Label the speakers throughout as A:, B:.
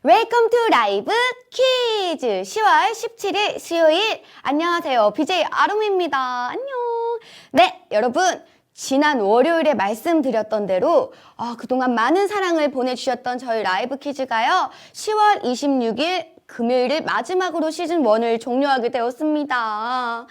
A: 웰컴 투 라이브 퀴즈 10월 17일 수요일 안녕하세요. BJ 아름입니다. 안녕. 네, 여러분 지난 월요일에 말씀드렸던 대로 그동안 많은 사랑을 보내주셨던 저희 라이브 퀴즈가요. 10월 26일 금요일을 마지막으로 시즌1을 종료하게 되었습니다.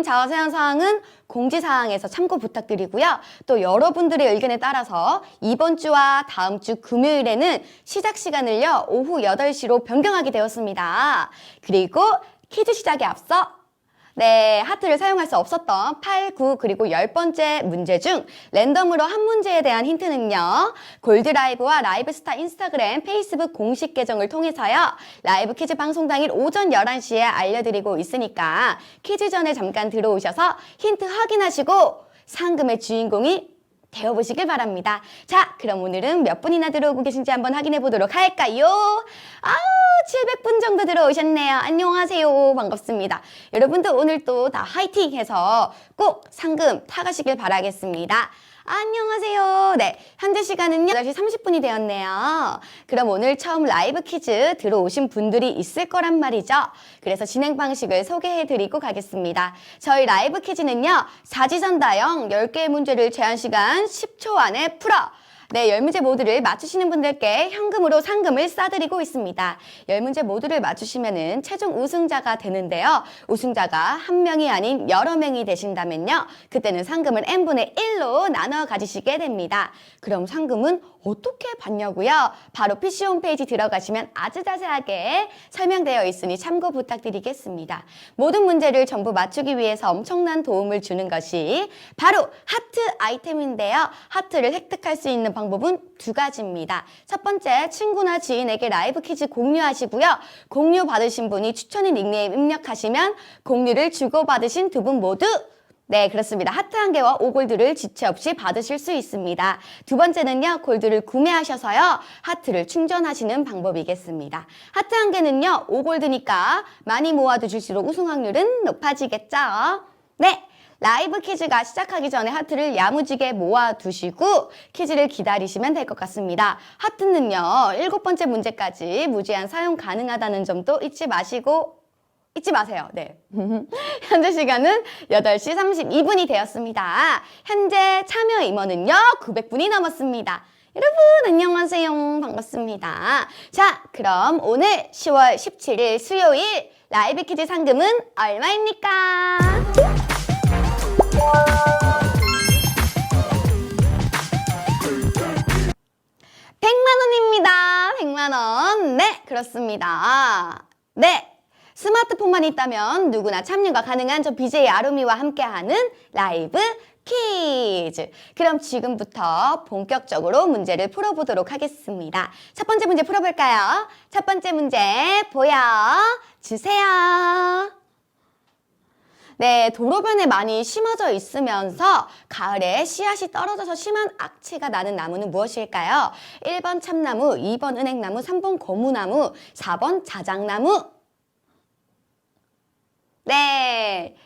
A: 자세한 사항은 공지사항에서 참고 부탁드리고요. 또 여러분들의 의견에 따라서 이번 주와 다음 주 금요일에는 시작 시간을요. 오후 8시로 변경하게 되었습니다. 그리고 퀴즈 시작에 앞서 하트를 사용할 수 없었던 8, 9 그리고 10번째 문제 중 랜덤으로 한 문제에 대한 힌트는요. 골드라이브와 라이브스타 인스타그램, 페이스북 공식 계정을 통해서요. 라이브 퀴즈 방송 당일 오전 11시에 알려드리고 있으니까 퀴즈 전에 잠깐 들어오셔서 힌트 확인하시고 상금의 주인공이 되어보시길 바랍니다. 자, 그럼 오늘은 몇 분이나 들어오고 계신지 한번 확인해 보도록 할까요? 700분 정도 들어오셨네요. 안녕하세요. 반갑습니다. 여러분들 오늘 또 다 화이팅 해서 꼭 상금 타가시길 바라겠습니다. 안녕하세요. 네, 현재 시간은요 8시 30분이 되었네요. 그럼 오늘 처음 라이브 퀴즈 들어오신 분들이 있을 거란 말이죠. 그래서 진행 방식을 소개해드리고 가겠습니다. 저희 라이브 퀴즈는요 사지선다형 10개의 문제를 제한시간 10초 안에 풀어 10문제 모두를 맞추시는 분들께 현금으로 상금을 싸드리고 있습니다. 10문제 모두를 맞추시면은 최종 우승자가 되는데요. 우승자가 한 명이 아닌 여러 명이 되신다면요. 그때는 상금을 n분의 1로 나눠 가지시게 됩니다. 그럼 상금은 어떻게 받냐고요? 바로 PC 홈페이지 들어가시면 아주 자세하게 설명되어 있으니 참고 부탁드리겠습니다. 모든 문제를 전부 맞추기 위해서 엄청난 도움을 주는 것이 바로 하트 아이템인데요. 하트를 획득할 수 있는 방법은 두 가지입니다. 첫 번째, 친구나 지인에게 라이브 퀴즈 공유하시고요. 공유 받으신 분이 추천인 닉네임 입력하시면 공유를 주고받으신 두 분 모두 그렇습니다. 하트 1개와 5골드를 지체 없이 받으실 수 있습니다. 두 번째는요, 골드를 구매하셔서요, 하트를 충전하시는 방법이겠습니다. 하트 1개는요, 5골드니까 많이 모아두실수록 우승 확률은 높아지겠죠? 라이브 퀴즈가 시작하기 전에 하트를 야무지게 모아두시고 퀴즈를 기다리시면 될 것 같습니다. 하트는요, 7번째 문제까지 무제한 사용 가능하다는 점도 잊지 마세요. 현재 시간은 8시 32분이 되었습니다. 현재 참여 임원은요, 900분이 넘었습니다. 여러분 안녕하세요. 반갑습니다. 자, 그럼 오늘 10월 17일 수요일 라이브 퀴즈 상금은 얼마입니까? 100만원입니다. 100만원. 네, 그렇습니다. 스마트폰만 있다면 누구나 참여가 가능한 저 BJ 아루미와 함께하는 라이브 퀴즈. 그럼 지금부터 본격적으로 문제를 풀어보도록 하겠습니다. 첫 번째 문제 풀어볼까요? 첫 번째 문제 보여주세요. 도로변에 많이 심어져 있으면서 가을에 씨앗이 떨어져서 심한 악취가 나는 나무는 무엇일까요? 1번 참나무, 2번 은행나무, 3번 고무나무, 4번 자작나무.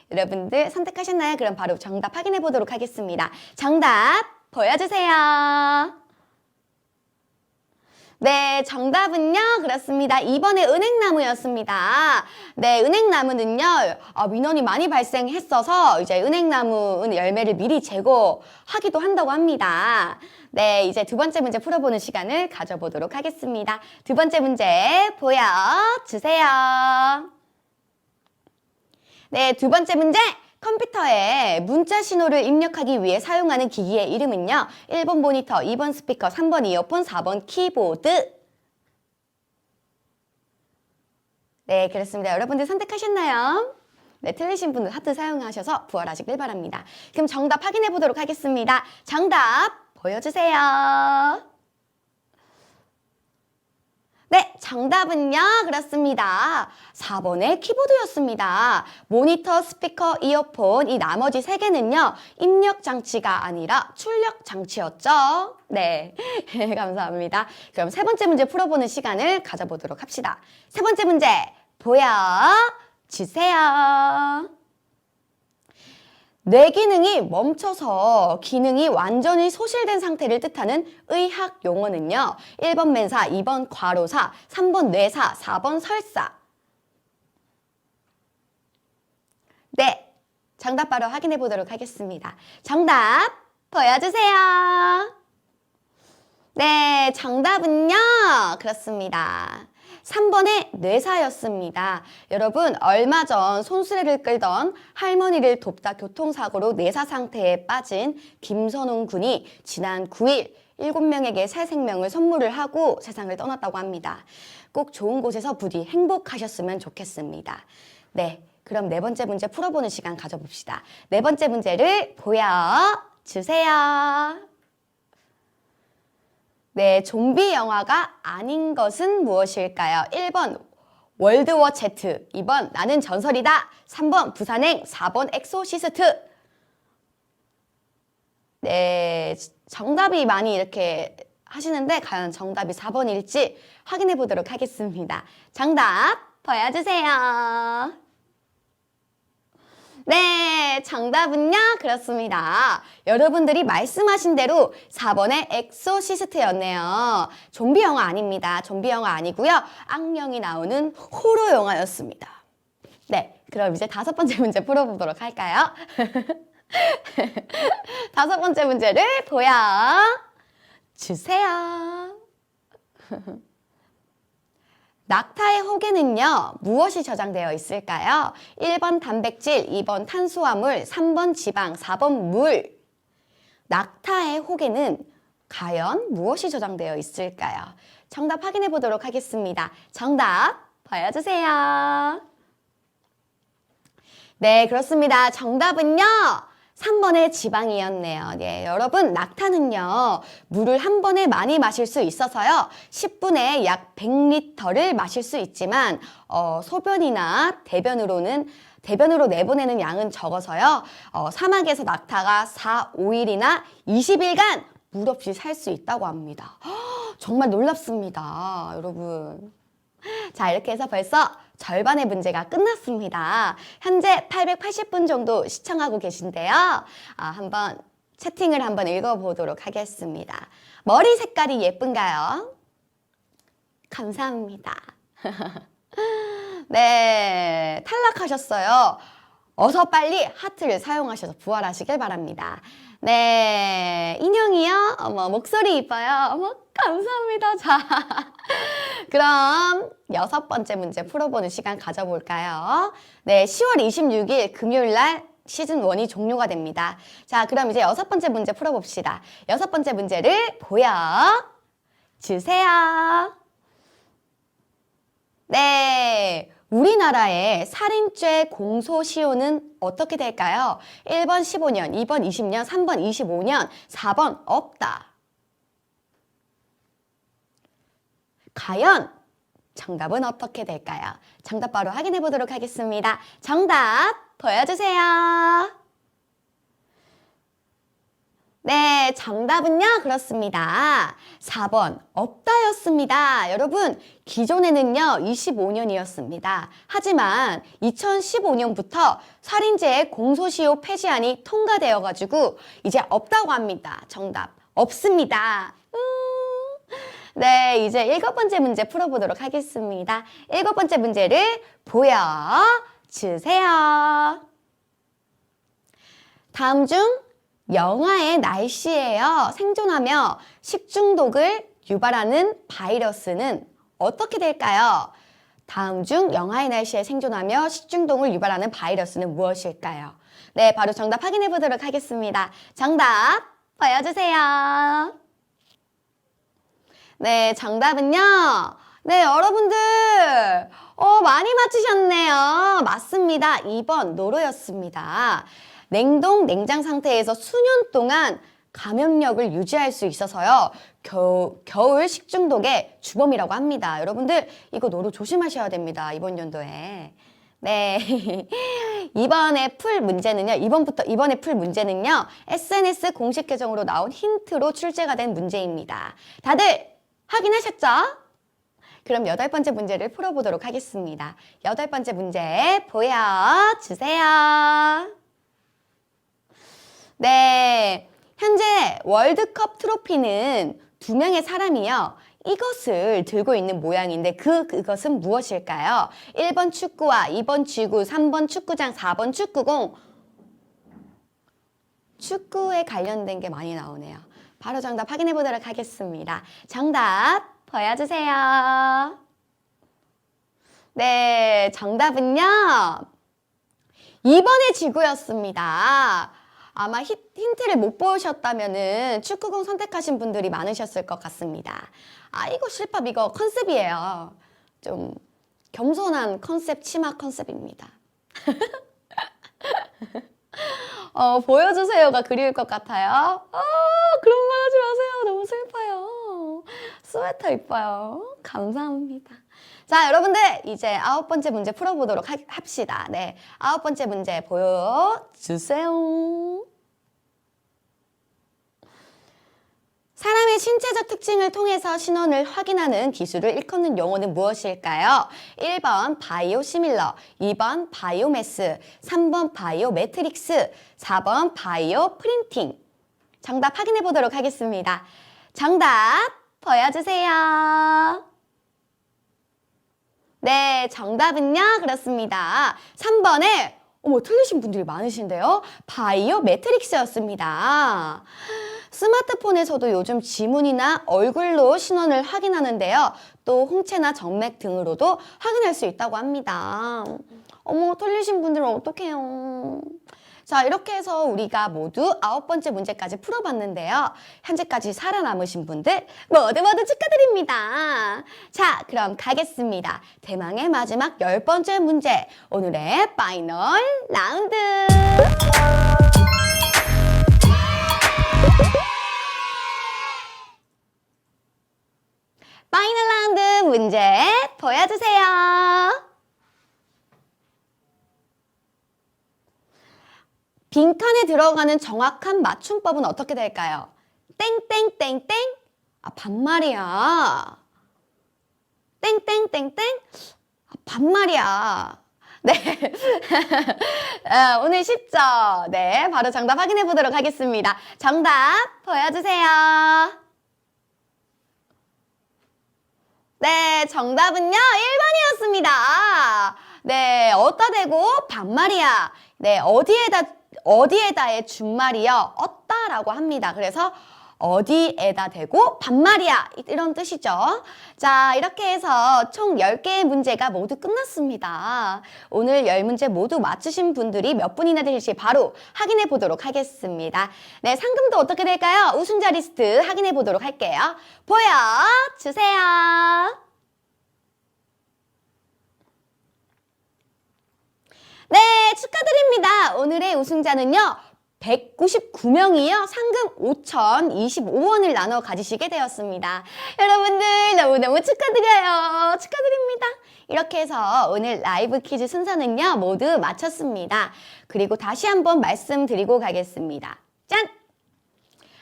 A: 여러분들 선택하셨나요? 그럼 바로 정답 확인해 보도록 하겠습니다. 정답 보여주세요. 정답은요, 그렇습니다. 2번의 은행나무였습니다. 은행나무는요, 민원이 많이 발생했어서 이제 은행나무 열매를 미리 제거하기도 한다고 합니다. 이제 두 번째 문제 풀어보는 시간을 가져보도록 하겠습니다. 두 번째 문제 보여주세요. 두 번째 문제. 컴퓨터에 문자 신호를 입력하기 위해 사용하는 기기의 이름은요. 1번 모니터, 2번 스피커, 3번 이어폰, 4번 키보드. 그렇습니다. 여러분들 선택하셨나요? 틀리신 분은 하트 사용하셔서 부활하시길 바랍니다. 그럼 정답 확인해 보도록 하겠습니다. 정답 보여주세요. 정답은요, 그렇습니다. 4번의 키보드였습니다. 모니터, 스피커, 이어폰 이 나머지 3개는요. 입력 장치가 아니라 출력 장치였죠. 감사합니다. 그럼 세 번째 문제 풀어보는 시간을 가져보도록 합시다. 세 번째 문제 보여주세요. 뇌 기능이 멈춰서 기능이 완전히 소실된 상태를 뜻하는 의학 용어는요. 1번 맨사, 2번 과로사, 3번 뇌사, 4번 설사. 네, 정답 바로 확인해 보도록 하겠습니다. 정답 보여주세요. 네, 정답은요. 그렇습니다. 3번의 뇌사였습니다. 여러분, 얼마 전 손수레를 끌던 할머니를 돕다 교통사고로 뇌사 상태에 빠진 김선웅 군이 지난 9일 7명에게 새 생명을 선물을 하고 세상을 떠났다고 합니다. 꼭 좋은 곳에서 부디 행복하셨으면 좋겠습니다. 네, 그럼 네 번째 문제 풀어보는 시간 가져봅시다. 네 번째 문제를 보여주세요. 네, 좀비 영화가 아닌 것은 무엇일까요? 1번 월드워 Z, 2번 나는 전설이다, 3번 부산행, 4번 엑소시스트. 네, 정답이 많이 이렇게 하시는데 과연 정답이 4번일지 확인해 보도록 하겠습니다. 정답 보여주세요. 네, 정답은요, 그렇습니다. 여러분들이 말씀하신 대로 4번의 엑소시스트였네요. 좀비 영화 아닙니다. 좀비 영화 아니고요. 악령이 나오는 호러 영화였습니다. 네, 그럼 이제 5번째 문제 풀어보도록 할까요? 5번째 문제를 보여주세요. 낙타의 혹에는요, 무엇이 저장되어 있을까요? 1번 단백질, 2번 탄수화물, 3번 지방, 4번 물. 낙타의 혹에는 과연 무엇이 저장되어 있을까요? 정답 확인해 보도록 하겠습니다. 정답 보여주세요. 네, 그렇습니다. 정답은요, 3번의 지방이었네요. 네, 여러분, 낙타는요, 물을 한 번에 많이 마실 수 있어서요, 10분에 약 100리터를 마실 수 있지만, 소변이나 대변으로 내보내는 양은 적어서요, 사막에서 낙타가 4, 5일이나 20일간 물 없이 살 수 있다고 합니다. 정말 놀랍습니다, 여러분. 자, 이렇게 해서 벌써 절반의 문제가 끝났습니다. 현재 880분 정도 시청하고 계신데요. 한번 채팅을 한번 읽어보도록 하겠습니다. 머리 색깔이 예쁜가요? 감사합니다. 네, 탈락하셨어요. 어서 빨리 하트를 사용하셔서 부활하시길 바랍니다. 네, 인형이요? 어머, 목소리 이뻐요. 어머, 감사합니다. 자, 그럼 6번째 문제 풀어보는 시간 가져볼까요? 네, 10월 26일 금요일 날 시즌 1이 종료가 됩니다. 자, 그럼 이제 6번째 문제 풀어봅시다. 6번째 문제를 보여주세요. 네, 우리나라의 살인죄 공소시효는 어떻게 될까요? 1번 15년, 2번 20년, 3번 25년, 4번 없다. 과연 정답은 어떻게 될까요? 정답 바로 확인해 보도록 하겠습니다. 정답 보여주세요. 네, 정답은요, 그렇습니다. 4번 없다였습니다. 여러분, 기존에는요 25년이었습니다. 하지만 2015년부터 살인죄의 공소시효 폐지안이 통과되어가지고 이제 없다고 합니다. 정답 없습니다. 네, 이제 7번째 문제 풀어보도록 하겠습니다. 7번째 문제를 보여주세요. 다음 중 영하의 날씨에요, 생존하며 식중독을 유발하는 바이러스는 어떻게 될까요? 다음 중 영하의 날씨에 생존하며 식중독을 유발하는 바이러스는 무엇일까요? 네, 바로 정답 확인해 보도록 하겠습니다. 정답 보여주세요. 네, 정답은요. 네, 여러분들 많이 맞추셨네요. 맞습니다. 2번 노로였습니다. 냉장 상태에서 수년 동안 감염력을 유지할 수 있어서요. 겨울 식중독의 주범이라고 합니다. 여러분들 이거 노로 조심하셔야 됩니다. 이번 연도에. 네. 이번에 풀 문제는요. 이번에 풀 문제는요. SNS 공식 계정으로 나온 힌트로 출제가 된 문제입니다. 다들 확인하셨죠? 그럼 8번째 문제를 풀어보도록 하겠습니다. 8번째 문제 보여주세요. 네, 현재 월드컵 트로피는 두 명의 사람이요. 이것을 들고 있는 모양인데 그것은 무엇일까요? 1번 축구와 2번 지구, 3번 축구장, 4번 축구공. 축구에 관련된 게 많이 나오네요. 바로 정답 확인해 보도록 하겠습니다. 정답 보여주세요. 네, 정답은요. 2번의 지구였습니다. 아마 힌트를 못 보셨다면은 축구공 선택하신 분들이 많으셨을 것 같습니다. 아, 이거 실밥 이거 컨셉이에요. 좀 겸손한 컨셉, 치마 컨셉입니다. 보여주세요가 그리울 것 같아요. 그런 말 하지 마세요. 너무 슬퍼요. 스웨터 이뻐요. 감사합니다. 자, 여러분들 이제 9번째 문제 풀어보도록 합시다. 네, 9번째 문제 보여주세요. 사람의 신체적 특징을 통해서 신원을 확인하는 기술을 일컫는 용어는 무엇일까요? 1번 바이오 시밀러, 2번 바이오매스, 3번 바이오 매트릭스, 4번 바이오 프린팅. 정답 확인해 보도록 하겠습니다. 정답 보여주세요. 네, 정답은요, 그렇습니다. 3번에, 틀리신 분들이 많으신데요. 바이오 매트릭스였습니다. 스마트폰에서도 요즘 지문이나 얼굴로 신원을 확인하는데요. 또 홍채나 정맥 등으로도 확인할 수 있다고 합니다. 틀리신 분들은 어떡해요. 자, 이렇게 해서 우리가 모두 9번째 문제까지 풀어봤는데요. 현재까지 살아남으신 분들 모두 축하드립니다. 자, 그럼 가겠습니다. 대망의 마지막 10번째 문제, 오늘의 파이널 라운드. 파이널 라운드 문제 보여주세요. 빈칸에 들어가는 정확한 맞춤법은 어떻게 될까요? 땡땡땡땡. 반말이야. 땡땡땡땡. 반말이야. 네. 오늘 쉽죠? 네. 바로 정답 확인해 보도록 하겠습니다. 정답 보여주세요. 네. 정답은요, 1번이었습니다. 네. 어디다 대고 반말이야. 네. 어디에다의 준말이요? 어따라고 합니다. 그래서 어디에다 대고 반말이야, 이런 뜻이죠. 자, 이렇게 해서 총 10개의 문제가 모두 끝났습니다. 오늘 10문제 모두 맞추신 분들이 몇 분이나 되실지 바로 확인해 보도록 하겠습니다. 네, 상금도 어떻게 될까요? 우승자 리스트 확인해 보도록 할게요. 보여주세요. 네, 축하드립니다. 오늘의 우승자는요, 199명이요. 상금 5,025원을 나눠 가지시게 되었습니다. 여러분들 너무너무 축하드려요. 축하드립니다. 이렇게 해서 오늘 라이브 퀴즈 순서는요, 모두 마쳤습니다. 그리고 다시 한번 말씀드리고 가겠습니다. 짠!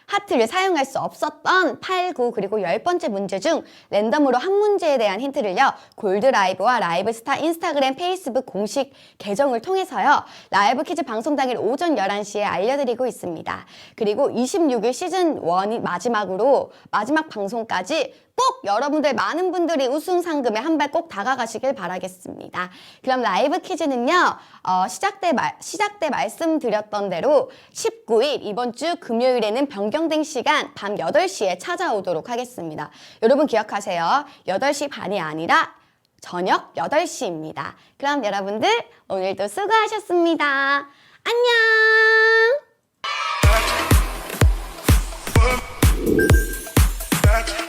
A: 하트를 사용할 수 없었던 8, 9 그리고 10번째 문제 중 랜덤으로 한 문제에 대한 힌트를요, 골드라이브와 라이브스타 인스타그램 페이스북 공식 계정을 통해서요, 라이브 퀴즈 방송 당일 오전 11시에 알려드리고 있습니다. 그리고 26일 시즌 1이 마지막 방송까지 꼭 여러분들 많은 분들이 우승 상금에 한 발 꼭 다가가시길 바라겠습니다. 그럼 라이브 퀴즈는요, 시작 때 말씀드렸던 대로 19일 이번 주 금요일에는 변경된 시간 밤 8시에 찾아오도록 하겠습니다. 여러분 기억하세요. 8시 반이 아니라 저녁 8시입니다. 그럼 여러분들 오늘도 수고하셨습니다. 안녕!